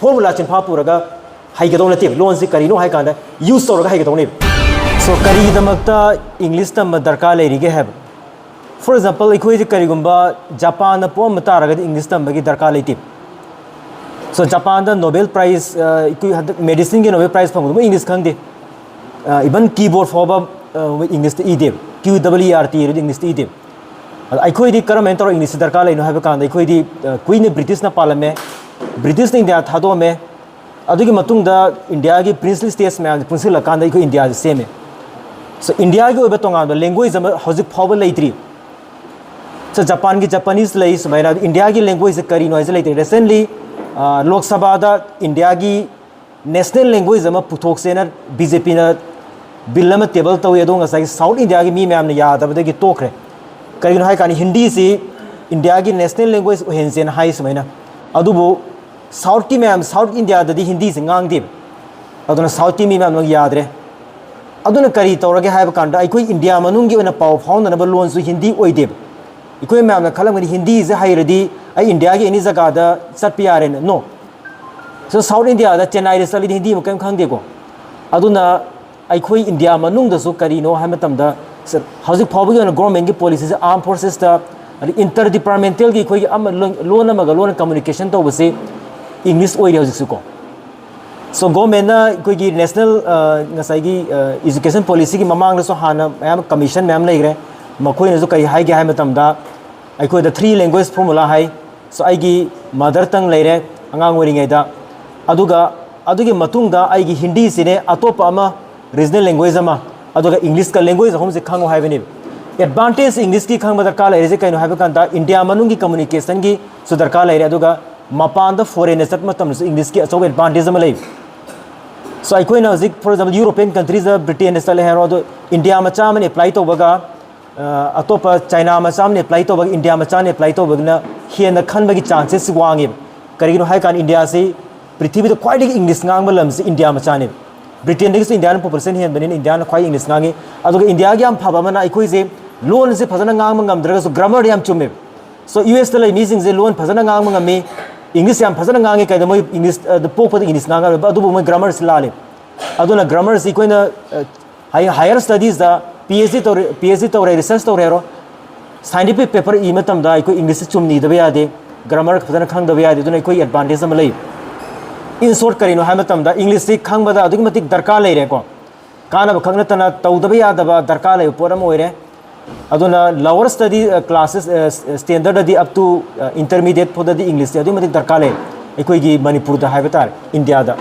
formula chin pha puraga haigedong nate loan si karino hai kanda use toraga haigedong ne so kari damakta english tam darka leirige have for example ikoi ji karigumba japan na pom taraga english tam bagi darka leiti so japan da nobel prize ikoi medicine ge nobel prize phangum english khangde even keyboard for english ide 𝗘𝗴𝗵𝗶𝗶𝗵 english ide aikoi di karam enter english darka leino have kanda ikoi di queen british na palame british india thado me adugi matung da india gi princely states me punsil kanda ikoi india same so india gi oba tonga da language am hojik phawba leitri so japan gi japanese lei sumaina india gi language kari no is leitri recently lok sabha da india gi national language am puthok sena bjp na bill am table taw yadong asai south india gi mi me am na ya da gi tokre kari no hai kani hindi si india gi national language hensen hai sumaina adubu south ki me south india da di hindi se ngang dib aduna south ki mi me am yadre aduna kari tawrage haiba kanda aikoi india manungi ona paw fauna na loan su hindi oide ikoi me amna khalam hindi is hairadi ai india gi any jaga da satpi are no so south india da chennai da sali hindi mo kam khangde ko aduna aikoi india manung da su kari no haima tam da hauzik phawbi ona government gi policies armed forces da interdepartmental gi khoi am loan amaga loan communication to base english oide hauzik su ko so government na koi gi national ngasai gi education policy gi mamang la so hana mayam commission mayam leigre makoi na so kai hai gi hai matam da ai koi the three language formula hai so ai gi mother tongue leire angang ori ngai da adugi matung da ai gi hindi sine atopa ama regional language ama aduga english ka language hom se khango hai bani advantage english ki khang madar ka leire je kai no hai kan da india manung gi communication gi so dar ka leire aduga mapan da foreign sat matam so english ki aso advantage ama lei so I coin for example European countries Britain is hero India macha man apply to baga atopa China macha man apply to baga India macha man apply to baga na here na khan bagi chances wangi karigino hai kan India se prithvi to quite English ngang balam se India macha ne Britain is Indian population here benin India na quite English ngangi aduga India gi am phaba mana ikoi se loan se phajana ngang ngam draga so grammar yam chumme so US la missing se loan phajana ngang ngam me English yam phajana ngangi kai da moi English the pop English nganga adu moi grammar se lale aduna grammar se koina higher studies da PhD to research to rero scientific paper e matam da ikoi English chumni da ya de grammar phajana khang da ya de duna ikoi advantage am lei in short karino ha matam da English se khang ba da adugi matik darka lei re ko kana ba khangna tana tau da ya da ba darka lei poram oire aduna lower study classes standard di up to intermediate for the English adu matik darka lei ikoi gi Manipur da ha batar India da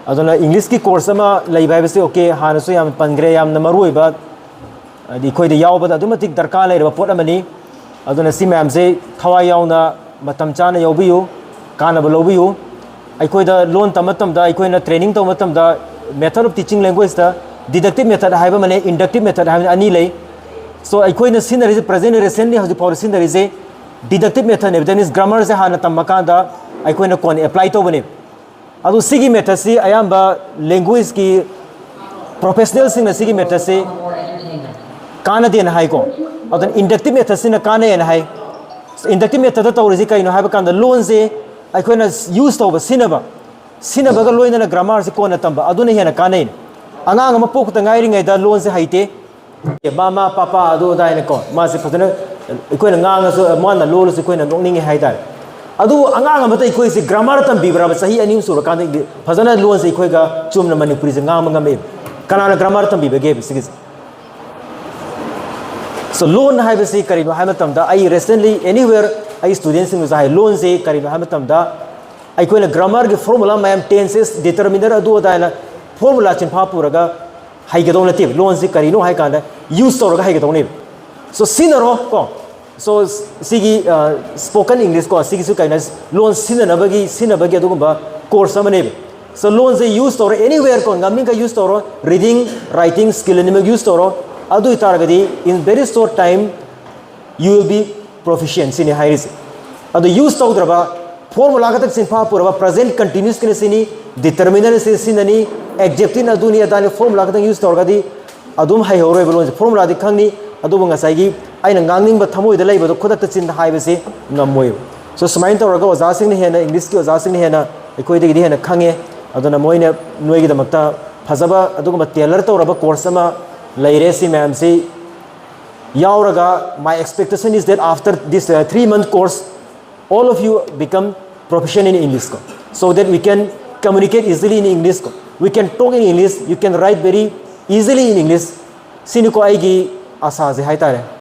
aduna English ki course ama lei bai base okay hana so yam pangre yam na maru ba di koi da yaw ba adu matik darka lei ba pot amani aduna si ma'am se thawai yaw na matam chana yawbiyu kana ba lobiyu ai koi da loan tamatam da ai koi na training to matam da method of teaching language da deductive method haiba mane inductive method haiba ani lei so ai koi na scenery present recently how the power scenery is deductive method ne that is grammar se hana tamaka da ai koi na kon apply to bane adu sigi method si ayamba language ki professional sing na sigi method se kana den hai ko adu inductive method sin na kana en hai inductive method ta ori kai no haiba kan da loan se ai koi na use to ba sinaba ga loina na grammar se ko na tamba adu ne hena kana en angang ma pok ta ngai ri ngai da loan se haite mama papa adu da ne ko ma se phadana koi na ngang so ma na lo se koi na ngning hai da adu angang ma tai koi se grammar tam bi bra sahi ani sur ka de phadana loan se koi ga chum na manipuri se ngam ngam me kana na grammar tam bi be ge se so loan hai be se kari no hai ma tam da ai recently anywhere ai students sing sai loan se kari no hai ma tam da ai koi na grammar ge formula ma am tenses determiner adu da na formula chin pha puraga hai ge dong na te loan se kari no hai ka da use to ga hai ge dong ne so sinaro ko so sigi spoken English ko sigi su kaina loan sinabagi adugumba course amane so loan se use to anywhere ko ngamin ka use to reading writing skill ni mag use to adu itaragadi in very short time you will be proficient in hairis adu use to draba formula ka tak sinfa puraba present continuous kine sini determiner se sinani adjective adu ni adani formula ka tak use to gadi adum hai Haoreibi loan formula di khangni adu ngasai gi aina ngangning ba thamoi da leiba do khodak ta chin da haibe se ngamoi so smain to raga oja sing ni hena English ki oja sing ni hena ꯑꯩꯈꯣꯏꯗꯒꯤꯗꯤ ꯍꯦꯟꯅ ꯈꯪꯉꯦ ꯑꯗꯨꯅ ꯃꯣꯏꯅ ꯅꯣꯏꯒꯤꯗꯃꯛꯇ ꯐꯖꯕ ꯑꯗꯨꯒꯨꯝꯕ tailor ꯇꯧꯔꯕ course ꯑꯃ ꯂꯩꯔꯦ ꯁꯤ ꯃꯌꯥꯝꯁꯤ ꯌꯥꯎꯔꯒ my expectation is that after this 3-month course all of you become proficient in English so that we can communicate easily in English we can talk in English you can write very easily in English sini ko aigi asa je hai tare